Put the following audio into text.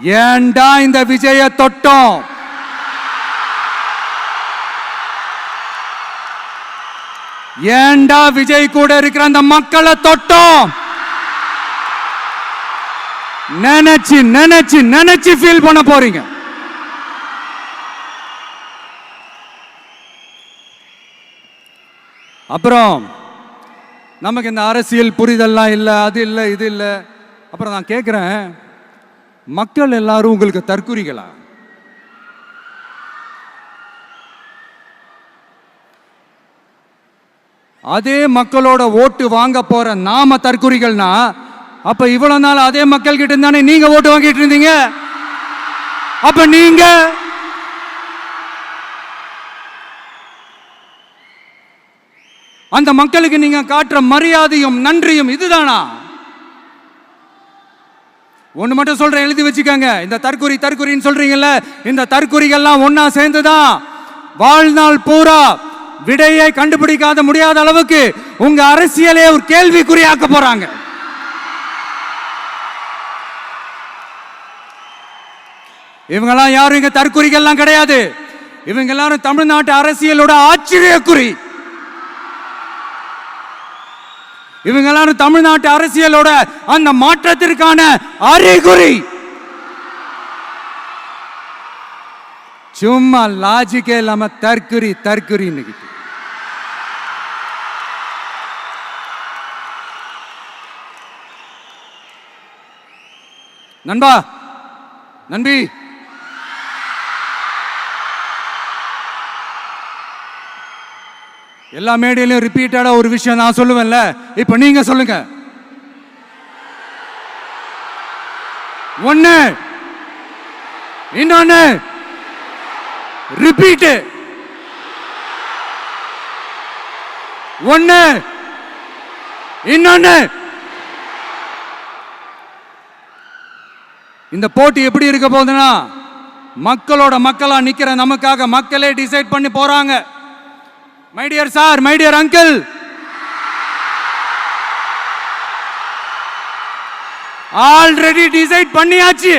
ஏண்டா இந்த விஜய தொட்டோம்? ஏண்டா விஜய் கூட இருக்கிற அந்த மக்களை தொட்டோம்? நினைச்சு நினைச்சு நினைச்சு ஃபீல் பண்ண போறீங்க. அப்புறம் நமக்கு இந்த அரசியல் புரிதல்லாம் இல்லை, அது இல்லை, இது இல்லை. அப்புறம் நான் கேட்குறேன், மக்கள் எல்லாரும் உங்களுக்கு தற்குறிகளா? அதே மக்களோட ஓட்டு வாங்க போற நாம தற்குறிகள்னா, அப்ப இவ்வளவு நாள் அதே மக்கள் கிட்ட இருந்தானே நீங்க ஓட்டு வாங்கிட்டு இருந்தீங்க. அப்ப நீங்க அந்த மக்களுக்கு நீங்க காட்டுற மரியாதையும் நன்றியும் இதுதானா? ஒண்ணு மட்டும் சொல்றேன், எழுதி வச்சுக்கோங்க. இந்த தற்குறி தற்குறின்னு சொல்றீங்கல்ல, இந்த தற்குறிகள்லாம் ஒன்னா சேர்ந்துதான் வாழ்நாள் பூரா விடையை கண்டுபிடிக்காத முடியாத அளவுக்கு உங்க அரசியலே ஒரு கேள்விக்குறியாக்க போறாங்க. இவங்கெல்லாம் யாரும் இங்க தற்குறிகள்லாம் கிடையாது. இவங்க எல்லாரும் தமிழ்நாட்டு அரசியலோட ஆச்சரியக்குறி. இவங்க எல்லாரும் தமிழ்நாட்டு அரசியலோட அந்த மாற்றத்திற்கான அறிகுறி. சும்மா லாஜிக்கே இல்லாம தற்குறி தற்குறி. நண்பா, நண்பி, எல்லா மேடையிலும் ரிப்பீட்டடா ஒரு விஷயம் நான் சொல்லுவேன்ல, இப்ப நீங்க சொல்லுங்க. ஒண்ணு, இன்னொன்னு, ரிப்பீட். ஒண்ணு, இன்னொன்னு. இந்த போட்டி எப்படி இருக்க போகுதுன்னா, மக்களோட மக்களா நிக்கிற நமக்காக மக்களே டிசைட் பண்ணி போறாங்க. My dear sir, my dear uncle, already decide பண்ணியாச்சு.